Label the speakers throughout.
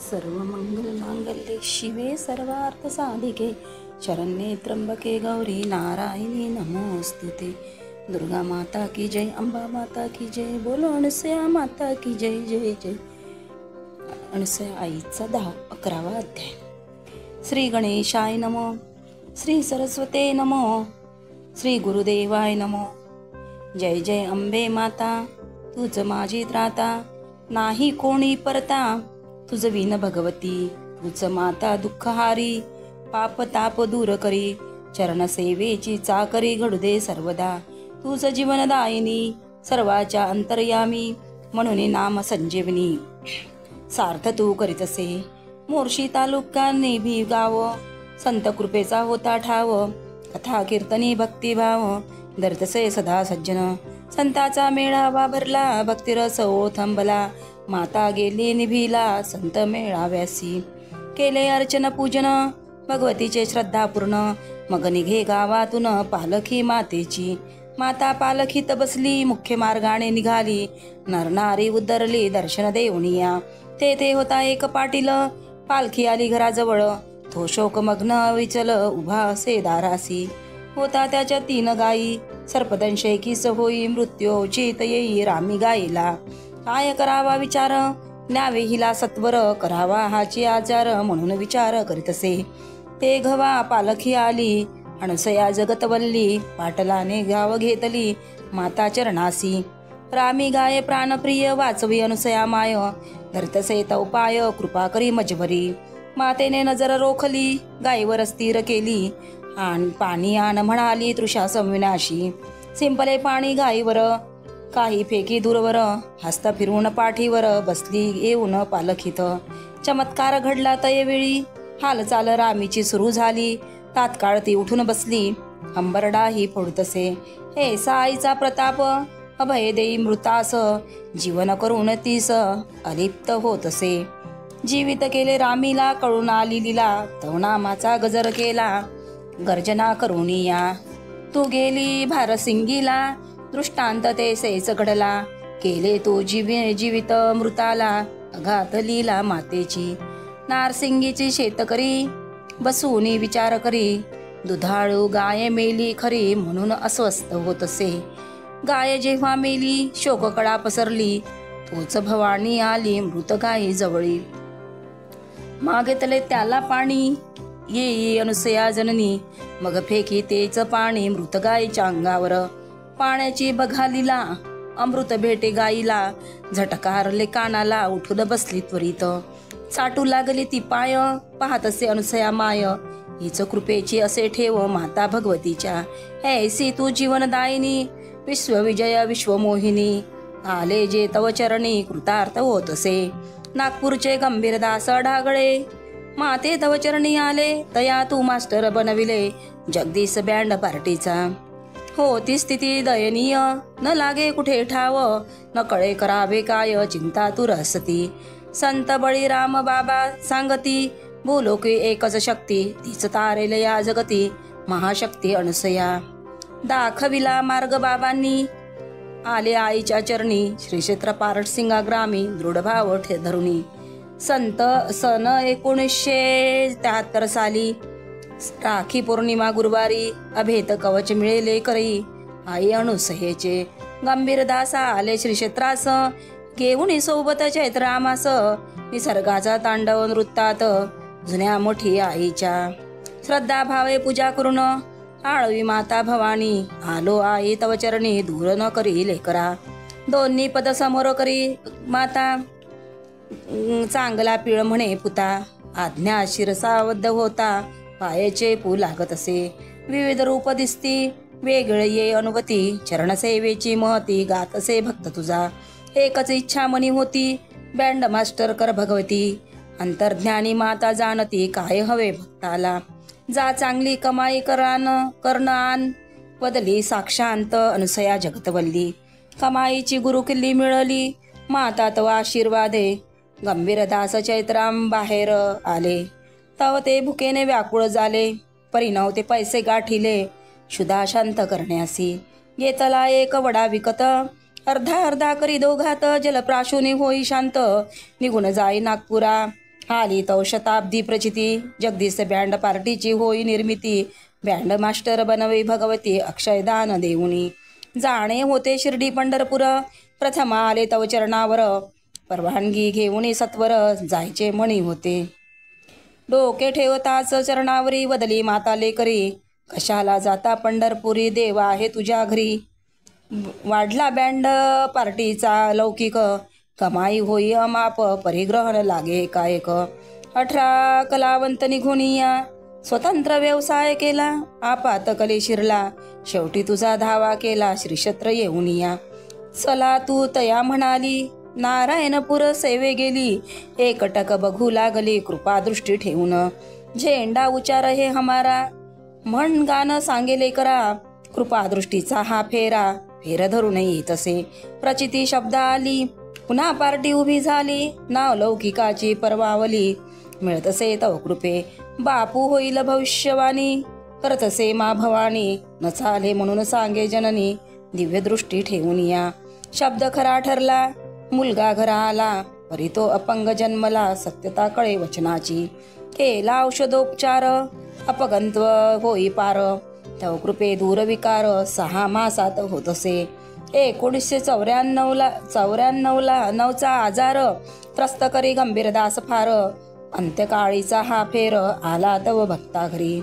Speaker 1: सर्वमंगलमांगल्ये शिवे सर्वार्थसाधिके शरण्ये त्र्यंबके गौरी नारायणी नमोस्तुते। दुर्गा माता की जय, अंबा माता की जय, बोलो अनसया माता की जय जय जय। अनसया आईचा 11वा अध्याय। श्री गणेशाय नमो, श्री सरस्वते नमो, श्री गुरुदेवाय नमो। जय जय अंबे माता, तुझ माझी त्राता, नाही कोणी परता, तुझ विन भगवती, तुझ माता दुःखहारी, पाप ताप दूर करी, चरण सेवेची चाकरी घडू दे सर्वदा, तुझ जीवनदायिनी, सर्वाच्या अंतर्यामी, म्हणून नाम संजीवनी सार्थ तू करीतसे। मोर्शी तालुका नेभी गाव, संत कृपेचा होता ठाव, कथा कीर्तनी भक्तिभाव, धरतसे सदा सज्जन, संताचा मेळावा भरला, भक्तिरस ओथंबला, माता गेली निभीला, संत मेळाव्यासी, केले अर्चन पूजन भगवतीचे श्रद्धापूर्ण, मग निघे गावातून पालखी मातेची, माता पालखीत बसली, मुख्य मार्गाने निघाली, नरनारी उद्दरली दर्शन देऊनिया, ते होता एक पाटील, पालखी आली घराजवळ, तो शोकमग्न विचल उभा असे दारासी, होता त्याच्या 3 गायी, सर्पदंशैकीस होई मृत्यूचित येई रामी गाईला, काय करावा विचार, न्यावे हिला सत्वर, करावा हाची आचार, म्हणून विचार करीतसे, ते घवा पालखी आली, अनसया जगतवल्ली, पाटलाने गाव घेतली माता चरणासी, रामी गाय प्राणप्रिय, वाचवी अनसया माय, धरतसे तवपाय, कृपा करी मजबरी, मातेने नजर रोखली, गायीवर स्थिर केली, पाणी आण म्हणाली तृषा संविनाशी, सिंपले पाणी गायीवर, काही फेकी दूरवर, हस्त फिरवून पाठीवर, बसली येऊन पालखीत, चमत्कार घडला तयवेळी, हालचाल रामीची सुरू झाली, तात्काळ ती उठून बसली, अंबरडा ही फोडतसे, हे साईचा प्रताप, अभय देई मृतास, जीवन करून तीस अलिप्त होतसे, जीवित केले रामीला, कळून आली लीला, तवनामाचा गजर केला, गर्जना करून या, तू गेली भारसिंगीला, दृष्टांत तेसेच घडला, केले तू जीवित मृताला, अघात लीला मातेची, नारसिंगीची शेतकरी, बसून विचार करी, दुधाळू गाय मेली खरी, म्हणून अस्वस्थ होतसे, गाय जेव्हा मेली शोककळा पसरली, तोच भवानी आली मृत गायी जवळी, मागेतले त्याला पाणी, येई अनसया जननी, मग फेकी तेच पाणी मृत गायीच्या अंगावर, पाण्याची बघा लीला, अमृत भेटे गाईला, झटकारले कानाला, उठून बसली त्वरित, चाटू लागली ती पाय, पाहतसे अनसया माय, हीच कृपेची असे ठेव माता भगवतीच्या, ऐसी तू जीवनदायिनी, विश्वविजय विश्वमोहिनी, आले जे तव चरणी कृतार्थ होतसे, नागपूरचे गंभीरदास ढागळे, माते तव चरणी आले, तया तू मास्टर बनविले जगदीश बँड पार्टीचा, हो ती स्थिती दयनीय, न लागे कुठे ठाव, न कळे करावे काय, चिंता तू रसती, संत बळीराम बाबा सांगती, बोलो की एकच शक्ती, तीच तारेल या जगती, महाशक्ती अनसया, दाखविला मार्ग बाबांनी, आले आईच्या चरणी, श्री क्षेत्र पारडसिंगा ग्रामी, दृढ भाव धरुणी, संत सन 1973 साली, राखी पौर्णिमा गुरुवारी, अभेद कवच मिळेले करी, आई अणुसयेचे, गंभीरदासा आले श्री क्षेत्रास, घेऊन सोबत चैत्रामास, निसर्गाचा तांडव नृत्तात, जुन्या मोठी आईच्या, श्रद्धा भावे पूजा करून, आळवी माता भवानी, आलो आई तव चरणी, दूर न करी लेकरा, दोन्ही पद समोर करी माता, चांगला पिळ म्हणे पुता, आज्ञा शिरसावद्ध होता, पायाचे पू लागत असे, विविध रूप दिसती, वेगळे ये अनुभूती, चरणसेवेची महती, गातसे भक्त तुझा, एकच इच्छा मनी होती, बँड मास्टर कर भगवती, अंतर्ज्ञानी माता जाणती, काय हवे भक्ताला, जा चांगली कमाई कर्ण आन, वदली साक्षांत अनसया जगतवल्ली, कमाईची गुरुकिल्ली मिळाली, माता तव आशीर्वादे, गंभीरदास चैत्राम बाहेर आले, तव ते भुकेने व्याकुळ झाले, परिणव ते पैसे गाठिले, शुदा शांत करण्यासी, घेतला एक वडा विकत, अर्धा अर्धा करी दोघात, जलप्राशुनी होई शांत, निघून जाई नागपुरा, आली तव शताब्दी प्रचिती, जगदीश बँड पार्टीची होई निर्मिती, बँड मास्टर बनवे भगवती, अक्षयदान देऊनी, जाणे होते शिर्डी पंढरपूर, प्रथम आले तव चरणावर, परवानगी घेऊन सत्वर, जायचे मणी होते, डोके ठेवताच चरणावरी, वदली माता लेकरी, कशाला जाता पंढरपुरी, देवा आहे तुझ्या घरी, वाढला बँड पार्टीचा लौकिक, कमाई होई अमाप, परिग्रहण लागे कायक, 18 कलावंत निघून या, स्वतंत्र व्यवसाय केला, आपात कले शिरला, शेवटी तुझा धावा केला, श्रीक्षेत्र येऊन या, चला तू तया म्हणाली, नारायणपूर सेवे गेली, एकटक बघू लागली, कृपा दृष्टी ठेवून, झेंडा उचार हे हमारा, म्हण गाणं सांगेले करा, कृपा दृष्टीचा हा फेरा, फेर धरून येतसे, प्रचिती शब्द आली, पुन्हा पार्टी उभी झाली, नाव लौकिकाची परवावली, मिळतसे तव कृपे, बापू होईल भविष्यवाणी, करतसे मा भवानी, न चाले म्हणून सांगे जननी, दिव्य दृष्टी ठेवून या, शब्द खरा ठरला, मुलगा घरा आला, परी तो अपंग जन्मला, सत्यता कळे वचनाची, केला औषधोपचार, अपगंत्व होई पार, तव कृपे दूर विकार, 6 मासात होतसे, 1994चा आजार, त्रस्त करी गंभीरदास फार, अंत्यकाळीचा हा फेर, आला तव भक्ता घरी,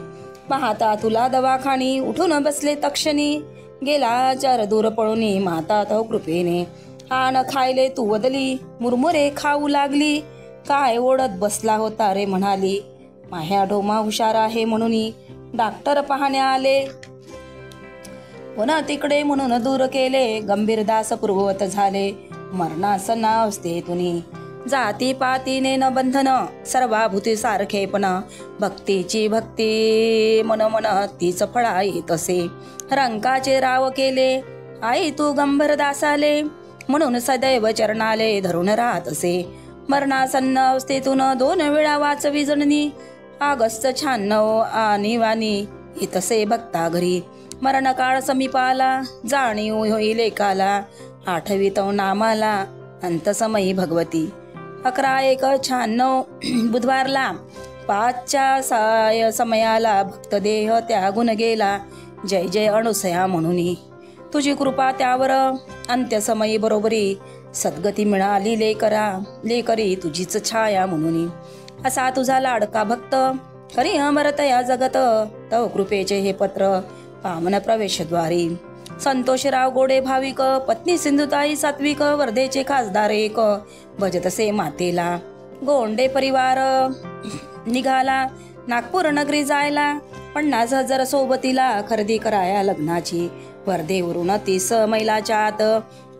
Speaker 1: पाहता तुला दवाखानी, उठून बसले तक्षणी, गेला चार दूर पळूनी, माता तव कृपेने, आण खायले तू वदली, मुरमुरे खाऊ लागली, काय ओढत बसला होता रे म्हणाली, माह्या ढोमा हुशार आहे म्हणून, डॉक्टर पाहण्या आले, पुन्हा तिकडे म्हणून दूर केले, गंभीरदास पूर्ववत झाले, मरणासन्न अवस्थेतुनी, जाती पातीने न बंधन, सर्वाभूती सारखेपण, भक्तीची भक्ती मन मन तीच फळा येतसे, रंकाचे राव केले, आई तू गंभीरदासाले, म्हणून सदैव चरणाले धरून राहतसे, मरणासन्न अवस्थेतून 2 वेळा वाचवी जननी, ऑगस्ट 96 आणि वाणी येतसे भक्ता घरी, मरण काळ समीपाला, जाणीव होईल एकाला, आठवीतव नामाला, अंतसमयी भगवती, 11/1/96 बुधवारला, 5च्या समयाला, भक्त देह त्यागून गेला, जय जय अणुसया म्हणून, तुझी कृपा त्यावर, अंत्यसमयी बरोबरी, सद्गती मिळाली लेकरी तुझीच छाया म्हणून, असा तुझा लाडका भक्त, खरी अमरतया जगत, तव कृपेचे हे पत्र, पावन प्रवेशद्वारी, संतोषराव गोडे भाविक, पत्नी सिंधुताई सात्विक, वर्धेचे खासदार एक, भजतसे मातेला, गोंडे परिवार निघाला, नागपूर नगरी जायला, 50,000 सोबतीला, खरेदी कराया लग्नाची, वर्धेवरून 30 मैलाच्या आत,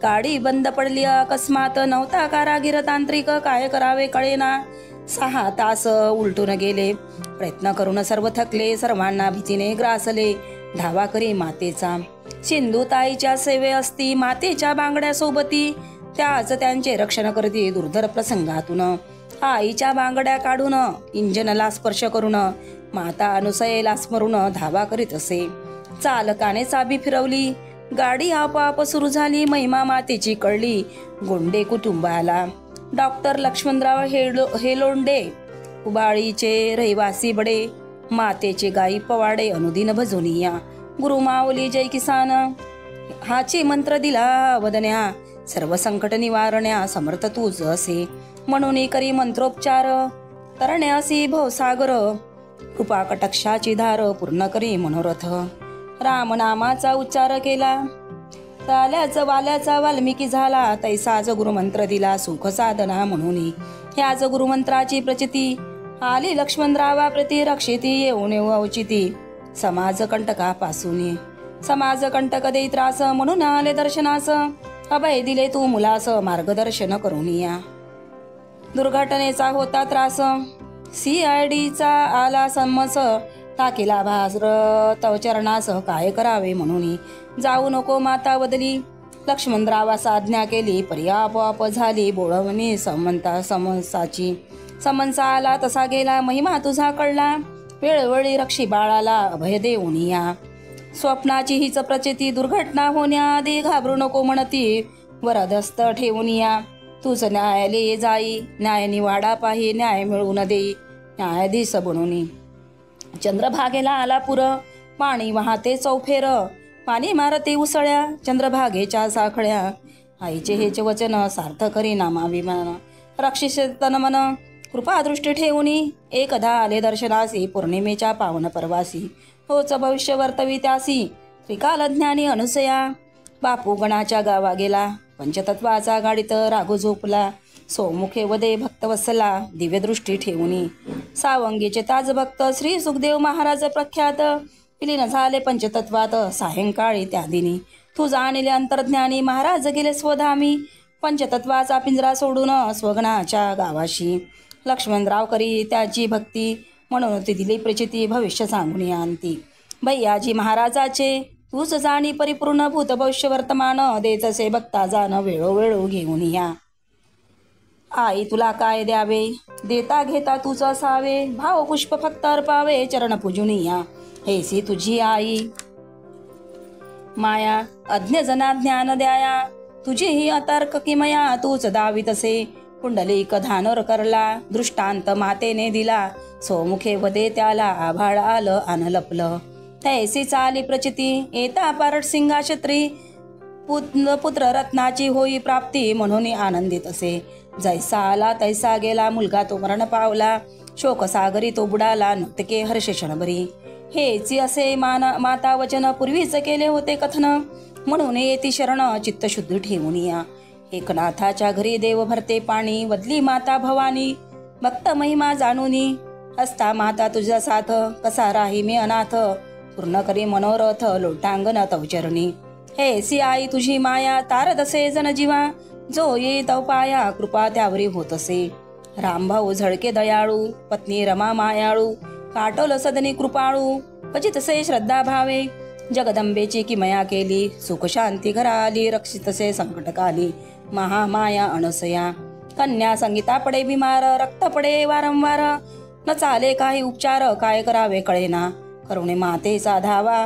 Speaker 1: गाडी बंद पडली अकस्मात, नव्हता कारागीर तांत्रिक, काय करावे कळेना, 6 तास उलटून गेले, प्रयत्न करून सर्व थकले, सर्वांना भीतीने ग्रासले, धावा करी मातेचा, सिंधुताईच्या सेवे असती, मातेच्या बांगड्या सोबती, त्याच त्यांचे रक्षण करती, दुर्धर प्रसंगातून, आईच्या बांगड्या काढून, इंजनला स्पर्श करून, माता अनुसयेला स्मरून धावा करीत असे, चालकाने चाबी फिरवली, गाडी आपोआप सुरू झाली, महिमा मातेची कळली, गोंडे कुटुंबाला, डॉक्टर लक्ष्मणराव हेलोंडे, उबाळीचे रहिवासी बडे, मातेचे गाई पवाडे अनुदिन भजोनिया, गुरुमाऊली जय किसान, हाची मंत्र दिला वदन्या, सर्व संकट निवारण्या, समर्थ तूच असे, म्हणून करी मंत्रोपचार, तरण्यासी भवसागर, कृपा कटाक्षाची धार, पूर्ण करी मनोरथ, रामनामाचा उच्चार केला, ताल्याचा वाल्याचा वाल्मिकी झाला, तैसाच गुरुमंत्र दिला, सुख साधना म्हणून, ह्याच गुरुमंत्राची प्रचिती, आली लक्ष्मणरावा प्रति रक्षिती, येऊन औचिती, समाज कंटकापासून, समाज कंटक देई त्रास, म्हणून आले दर्शनास, अभय दिले तू मुलास, मार्गदर्शन करून या, दुर्घटनेचा होता त्रास, CIDचा आला समस, टाकीला भास्र तव चरणास, काय करावे म्हणून, जाऊ नको माता वदली, लक्ष्मणरावास आज्ञा केली, परी आपोआप झाली बोळवणी, समन्साची, समन्सा आला तसा गेला, महिमा तुझा कळला, वेळोवेळी रक्षी बाळाला, अभय देऊन या, स्वप्नाची हीच प्रचिती, दुर्घटना होण्याआधी घाबरू नको म्हणती, वरदस्त ठेवून या, तूच न्यायालये जाई, न्याय निवाडा पाही, न्याय मिळवून देई न्यायाधीश बनूनी. चंद्रभागेला आला पुर, पाणी वाहते चौफेर, पाणी मारते उसळ्या चंद्रभागेच्या साखळ्या. आईचे हेच वचन सार्थ करी नामाभिमान, रक्षिष तन मन कृपादृष्टी ठेवूनी. एकदा आले दर्शनासी, पौर्णिमेच्या पावन परवासी, होच भविष्य वर्तवी त्यासी. त्रिकाल ज्ञानी अनुसया, बापू गणाच्या गावा गेला, पंचतत्वाचा गाडीत राघू झोपला. सोमुखे वदे भक्त वसला, दिव्यदृष्टी ठेवूनी. सावंगीचे ताज भक्त श्री सुखदेव महाराज प्रख्यात, विलीन झाले पंचतत्वात सायंकाळी त्या दिनी. तू जाणिले अंतर्ज्ञानी, महाराज गेले स्वधामी, पंचतत्वाचा पिंजरा सोडून स्वगणाच्या गावाशी. लक्ष्मणराव करी त्याची भक्ती, म्हणून ती दिली प्रचिती, भविष्य सांगून आणती. भैयाजी महाराजाचे तूच जाणी परिपूर्ण, भूत भविष्य वर्तमान, देतसे भक्ता जाण वेळोवेळो घेऊन या. आई तुला काय द्यावे, देता घेता तूच असावे, भाव पुष्प फक्त अर्पावे, चरण पूजून या. हेसी तुझी आई माया, अज्ञ जना ज्ञान द्याया, तुझी ही अतार्क किमया, तूच दावितसे. कुंडलिक धानोर करला, दृष्टांत मातेने दिला, सोमुखे वदे त्याला आभाळ आलं आन लपलं. तैसी चाली प्रचिती, येता पारट सिंगा छत्री, पुत्र रत्नाची होई प्राप्ती, म्हणून आनंदित असे. जैसा आला तैसा गेला, मुलगा तो मरण पावला, शोकसागरी तो बुडाला, नृत्यके हर्ष क्षणभरी. हेची असे माता वचन, पूर्वीच केले होते कथन, म्हणून येती शरण चित्त शुद्ध ठेवून या. एकनाथाच्या घरी देव भरते पाणी, वदली माता भवानी, भक्त महिमा जाणूनी. असता माता तुझा साथ, कसा राही मी अनाथ, पूर्ण करी मनोरथ लोटांगण तवचरणी. हेसी आई तुझी माया, तारत असे जन जीवा, जो ये तव पाया, कृपा त्यावरी होत असे. रामभाऊ झळके दयाळू, पत्नी रमा मायाळू, काटोल सदनी कृपाळू, पचित से श्रद्धा भावे. जगदंबेची किमया केली, सुख शांती घरा आली, रक्षितसे संकटकाली, महामाया अनसया. कन्या संगीता पडे बिमार, रक्त पडे वारंवार, न चाले काही उपचार, काय करावे कळेना. करुणे मातेचा धावा,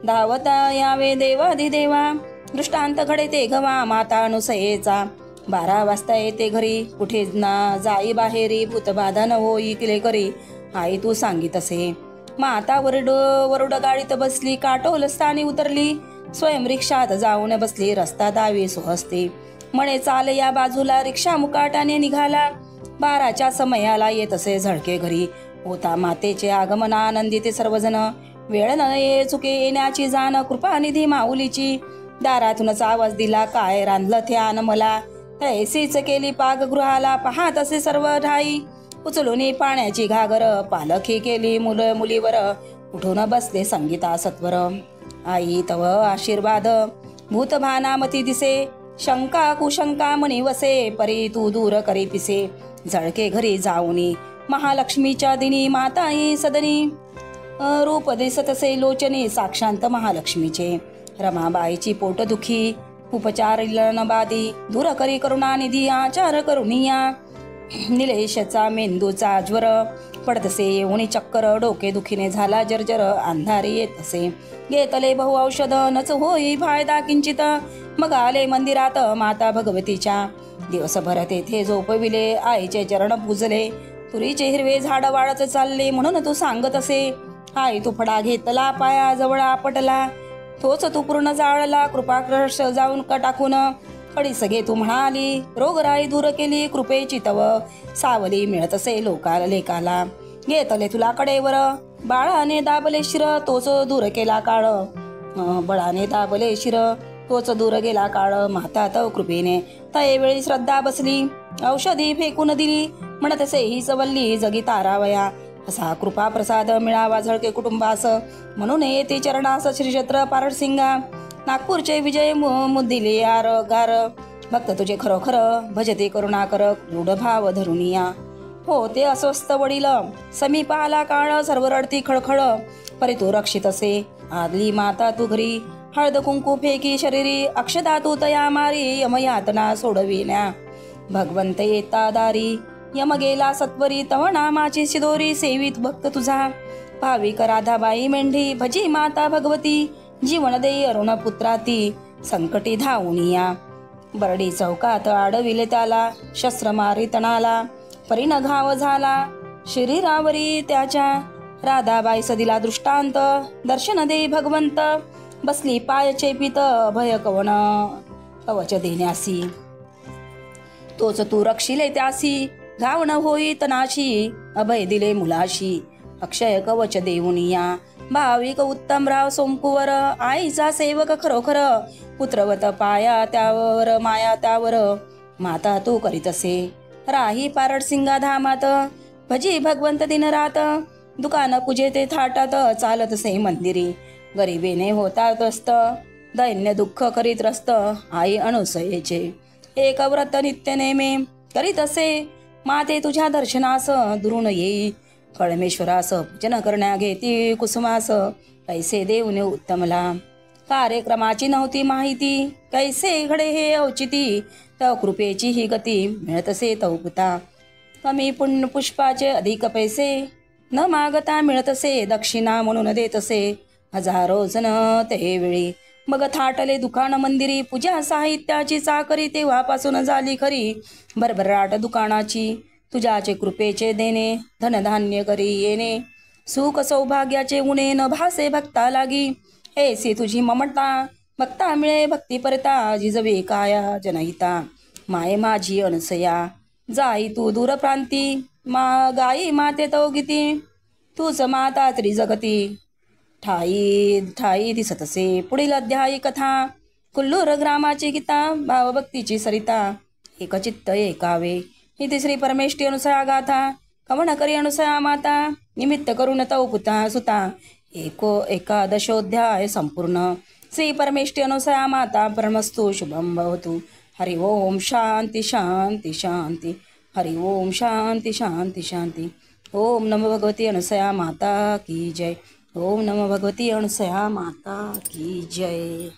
Speaker 1: धावता यावे देवाधिदेवा. दृष्टांत घडे ते घवा, माता अनुसयेचा. 12 वाजता येते घरी, कुठे ना जाई बाहेरी, भूतबाधा न होई किले करी, आई तू सांगित असे. माता वरुड गाडीत बसली, काटोल स्थानी उतरली, स्वयं रिक्षात जाऊन बसली, रस्ता दावी सुहसते. म्हणे चाल या बाजूला, रिक्षा मुकाटाने निघाला. 12च्या समयाला येत असे झळके घरी, होता मातेचे आगमन, आनंदित सर्वजण. वेळ न ये चुके येण्याची जाण, कृपानिधी माऊलीची. दारातूनच आवाज दिला, काय रांधलं ध्यान मला, तैसीच केली पाकगृहाला, पाहत असे सर्व ठाई. उचलून पाण्याची घागर, पालखी केली मुलीवर, उठून बसले संगीता सत्वर. आई तव आशीर्वाद, भूतभानामती दिसे, शंका कुशंका मनी वसे, परी तू दूर करी पिसे. झळके घरी जाऊनी, महालक्ष्मीच्या दिनी, माताई सदनी, रूप दिसतसे लोचनी, साक्षांत महालक्ष्मीचे. रमाबाईची पोट दुखी, उपचार बादी, दूर करी करुणानिधी, आचार करुनिया. निलेशचा मेंदूचा ज्वर, पडतसे येऊनी चक्कर, डोके दुखीने झाला जर्जर, अंधारी येत असे. घेतले बहु औषध, नच होई फायदा किंचित, मग आले मंदिरात माता भगवतीच्या. दिवसभर तेथे झोपविले, आईचे चरण पूजले, तुरीचे हिरवे झाड वाढत चालले, म्हणून तू सांगत असे. आई तू फडा घेतला, पाया जवळ आपटला, तोच तू पूर्ण जाळला, कृपाकर्ष जाऊन टाकून. कडी सगळे तू म्हणाली, रोगराई दूर केली, कृपेची तव सावली, मिळत असे लोकाला लेकाला. घेतले तुला कडेवर, बाळाने दाबले शिर, तोच दूर केला काळ. बळाने दाबले शिर, तोच दूर गेला काळ. माता तव कृपेने तयवेळी श्रद्धा बसली, औषधी फेकून दिली, म्हणतसे ही सवल्ली जगी तारावया. असा कृपा प्रसाद मिळावा झळके कुटुंबास, म्हणून येते चरणास श्रीक्षेत्र पारडसिंगा. नागपूरचे विजय मुद्दिले यार गार, भक्त तुझे खरोखर भजते करुणाकर, रूढ भाव धरुनिया. हो ते अस्वस्थ वडील, समीप आला काळ, सर्व रडती खळखळ, परी तू रक्षित असे. आदली माता तू घरी, हळद कुंकू फेकी शरीरी, अक्षदा तू तया मारी, यमयातना सोडविण्या. भगवंत येता दारी, यम गेला सत्वरी, तव नामाची शिदोरी, सेवित भक्त तुझा. भाविक राधाबाई मेंढी, भजी माता भगवती, जीवन देई अरुण पुत्राती, संकटी धावूनिया. बरडी चौकात अडविले त्याला, शस्त्र मारी तणाला, परीन घाव झाला शरीरावरी त्याच्या. राधाबाई सदिला दृष्टांत, दर्शन दे भगवंत, बसली पाय चेपित भय कवच देण्यासी. तोच तू रक्षिले त्यासी, घाव न होई तनाशी, अभय दिले मुलाशी. अक्षय कवच देऊनिया, भाविक उत्तमराव सोमकुवर, आईचा सेवक खरोखर, पुत्रवत पाया त्यावर माया त्यावर. माता तू करीत असे, राही पारड सिंगा धामात, भजी भगवंत दिन रात. दुकान पूजे ते थाटात, चालत से मंदिरी, गरिबीने होता त्रस्त, दैन्य दुःख करीत रस्त, आई अनुसयेचे. एक व्रत नित्य नेमे करीत असे, माते तुझ्या दर्शनास दुरून येई. कळमेश्वरास पूजन करण्या घेती कुसुमास, कैसे देऊन उत्तमला. कार्यक्रमाची नव्हती माहिती, कैसे घडे हे औचिती. तव कृपेची ही गती, मिळतसे तवपुता. कमी पुण्य पुष्पाचे अधिक पैसे, न मागता मिळतसे दक्षिणा म्हणून देतसे. हजारो जण ते वेळी, मग थाटले दुकान मंदिरी. पूजा साहित्याची चाकरी तेव्हापासून झाली खरी. भरभराट दुकानाची, तुझ्याचे कृपेचे देणे, धनधान्य करी येणे. सुख सौभाग्याचे उणे न भासे भक्ता लागी. ऐसी तुझी ममता, भक्ता मिळे भक्ती परता. जिजवे काया जनहिता, माये माझी अनसया. जाई तू दूरप्रांती, गाई माते तो गीती. तूच माता त्रिजगती, ठाई ठाई दिसतसे. पुढील अध्यायी कथा. कुल्लूर ग्रामाची गीता, भावभक्तीची सरिता. एकचित्त एकावे, ही तिसरी परमेष्ठी अनुसया गाथा. कवण करी अनुसया माता, निमित्त करून तव पुता सुता. एकादशोध्याय संपूर्ण. श्री परमेष्ठी अनुसया माता परमस्तु शुभम भवतु. हरि ओम शांती शांती शांती. हरि ओम शांती शांती शांती. ओम नमो भगवती अनुसया माता की जय. ओम नमो भगवती अनुसया माता की जय.